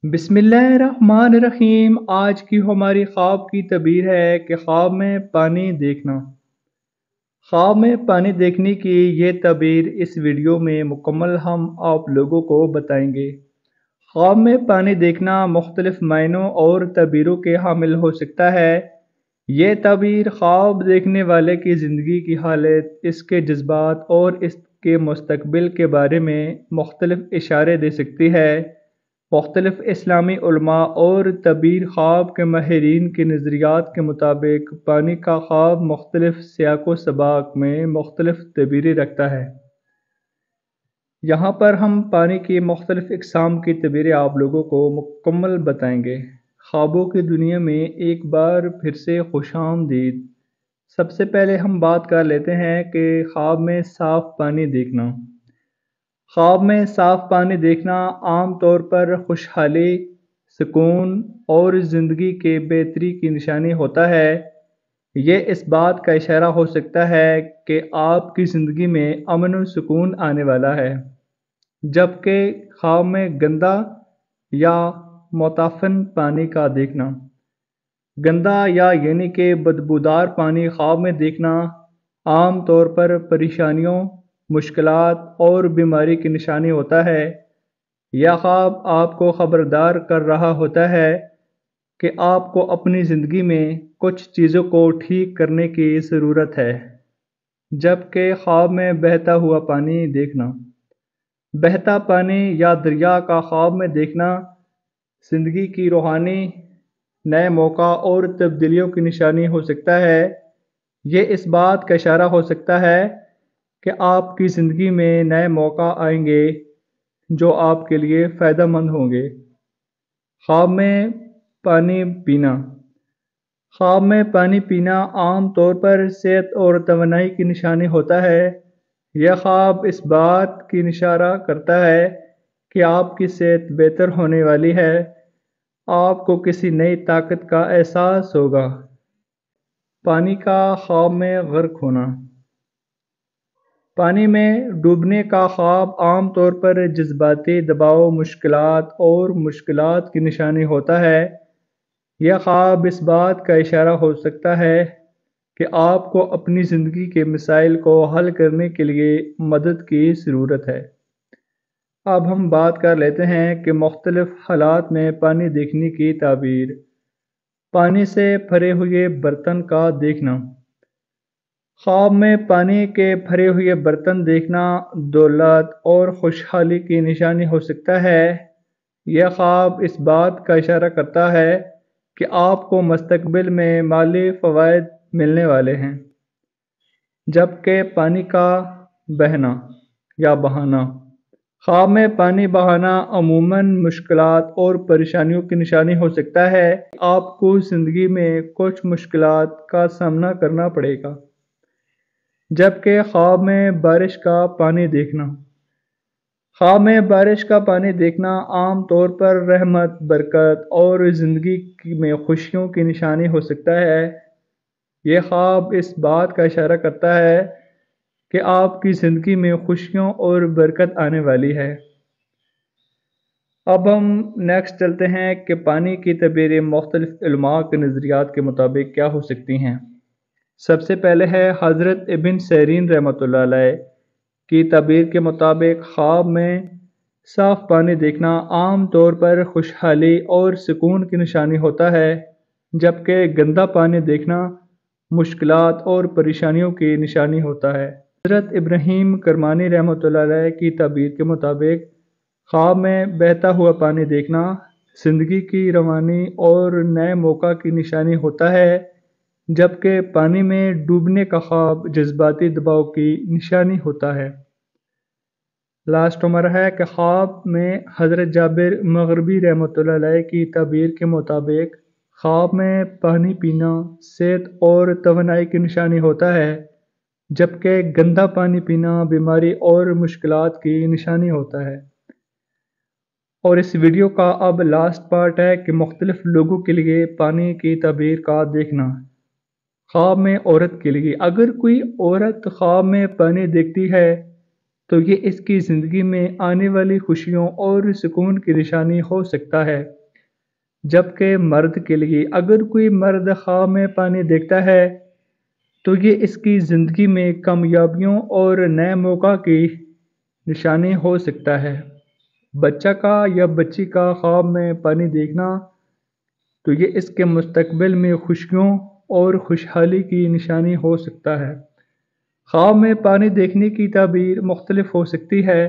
बिस्मिल्लाहिर्रहमानिर्रहीम। आज की हमारी ख्वाब की तबीर है कि ख्वाब में पानी देखना। ख्वाब में पानी देखने की ये तबीर इस वीडियो में मुकम्मल हम आप लोगों को बताएंगे। ख्वाब में पानी देखना मुख्तलिफ मायनों और तबीरों के हामिल हो सकता है। ये तबीर ख्वाब देखने वाले की ज़िंदगी की हालत, इसके जज्बात और इसके मुस्तकबिल के बारे में मुख्तलिफ इशारे दे सकती है। मुख्तलिफ इस्लामी उलमा और तबीर ख्वाब के माहिरीन के नज़रियात के मुताबिक पानी का ख्वाब मुख्तलिफ सियाको सबाक में मुख्तलिफ तबीरें रखता है। यहाँ पर हम पानी की मुख्तलिफ इकसाम की तबीरें आप लोगों को मुकम्मल बताएंगे। ख्वाबों की दुनिया में एक बार फिर से खुशामदीद। सबसे पहले हम बात कर लेते हैं कि ख्वाब में साफ़ पानी देखना। ख्वाब में साफ़ पानी देखना आम तौर पर खुशहाली, सुकून और ज़िंदगी के बेहतरी की निशानी होता है। ये इस बात का इशारा हो सकता है कि आपकी ज़िंदगी में अमन और सुकून आने वाला है। जबकि ख्वाब में गंदा या मुताफिन पानी का देखना। गंदा या यानी कि बदबूदार पानी ख्वाब में देखना आम तौर पर परेशानियों, मुश्किलात और बीमारी की निशानी होता है। यह ख्वाब आपको खबरदार कर रहा होता है कि आपको अपनी ज़िंदगी में कुछ चीज़ों को ठीक करने की ज़रूरत है। जबकि ख्वाब में बहता हुआ पानी देखना। बहता पानी या दरिया का ख्वाब में देखना ज़िंदगी की रूहानी नए मौका और तब्दीलियों की निशानी हो सकता है। ये इस बात का इशारा हो सकता है कि आपकी ज़िंदगी में नए मौका आएंगे जो आपके लिए फ़ायदेमंद होंगे। ख्वाब में पानी पीना। ख्वाब में पानी पीना आम तौर पर सेहत और तवानाई की निशानी होता है। यह ख्वाब इस बात की इशारा करता है कि आपकी सेहत बेहतर होने वाली है। आपको किसी नई ताकत का एहसास होगा। पानी का ख्वाब में गर्क होना। पानी में डूबने का ख्वाब आम तौर पर जज्बाती दबाव, मुश्किलात और मुश्किलात की निशानी होता है। यह ख्वाब इस बात का इशारा हो सकता है कि आपको अपनी ज़िंदगी के मसाइल को हल करने के लिए मदद की ज़रूरत है। अब हम बात कर लेते हैं कि मुख्तलिफ हालात में पानी देखने की ताबीर। पानी से भरे हुए बर्तन का देखना। ख्वाब में पानी के भरे हुए बर्तन देखना दौलत और खुशहाली की निशानी हो सकता है। यह ख्वाब इस बात का इशारा करता है कि आपको मुस्तकबिल में माली फ़वाइद मिलने वाले हैं। जबकि पानी का बहना या बहाना। ख्वाब में पानी बहाना अमूमन मुश्किलात और परेशानियों की निशानी हो सकता है। आपको ज़िंदगी में कुछ मुश्किलात का सामना करना पड़ेगा। जबकि ख्वाब में बारिश का पानी देखना। ख्वाब में बारिश का पानी देखना आम तौर पर रहमत, बरकत और ज़िंदगी में खुशियों की निशानी हो सकता है। यह ख्वाब इस बात का इशारा करता है कि आपकी ज़िंदगी में खुशियों और बरकत आने वाली है। अब हम नेक्स्ट चलते हैं कि पानी की तबीरें मुख्तलिफ उलमा के नज़रियात के मुताबिक क्या हो सकती हैं। सबसे पहले है हज़रत इब्न सीरीन रहमतुल्लाह अलैह की तबीर के मुताबिक ख्वाब में साफ़ पानी देखना आम तौर पर खुशहाली और सुकून की निशानी होता है। जबकि गंदा पानी देखना मुश्किलात और परेशानियों की निशानी होता है। हज़रत इब्राहीम करमानी रहमतुल्लाह अलैह की तबीर के मुताबिक ख्वाब में बहता हुआ पानी देखना ज़िंदगी की रवानी और नए मौका की निशानी होता है। जबकि पानी में डूबने का ख्वाब जज्बाती दबाव की निशानी होता है। लास्ट हमारा है कि ख्वाब में हज़रत जाबिर मग़रिबी रहमतुल्लाह अलैह की तबीर के मुताबिक ख्वाब में पानी पीना सेहत और तवानाई की निशानी होता है। जबकि गंदा पानी पीना बीमारी और मुश्किलात की निशानी होता है। और इस वीडियो का अब लास्ट पार्ट है कि मुख्तलिफ लोगों के लिए पानी की तबीर का देखना। ख्वाब में औरत के लिए अगर कोई औरत ख्वाब में पानी देखती है تو یہ اس کی زندگی میں آنے والی خوشیوں اور سکون کی نشانی ہو سکتا ہے۔ جبکہ مرد کے لیے اگر کوئی مرد خواب میں پانی دیکھتا ہے تو یہ اس کی زندگی میں کامیابیوں اور نئے موقع کی نشانی ہو سکتا ہے۔ بچہ کا یا بچی کا خواب میں پانی دیکھنا تو یہ اس کے مستقبل میں خوشیوں اور خوشحالی کی نشانی ہو سکتا ہے۔ خواب میں پانی دیکھنے کی تعبیر مختلف ہو سکتی ہے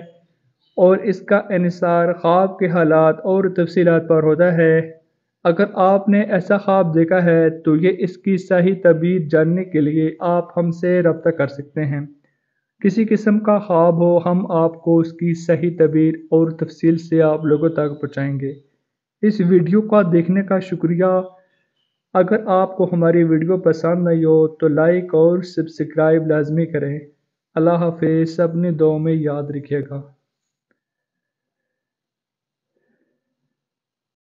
اور اس کا انحصار خواب کے حالات اور تفصیلات پر ہوتا ہے۔ اگر آپ نے ایسا خواب دیکھا ہے تو یہ اس کی صحیح تعبیر جاننے کے لیے آپ ہم سے رابطہ کر سکتے ہیں۔ کسی قسم کا خواب ہو ہم آپ کو اس کی صحیح تعبیر اور تفصیل سے آپ لوگوں تک پہنچائیں گے۔ اس ویڈیو کا دیکھنے کا شکریہ۔ اگر آپ کو ہماری ویڈیو پسند آئی ہو تو لائک اور سبسکرائب لازمی کریں۔ اللہ حافظ، اپنی دعاؤں میں یاد رکھیے گا۔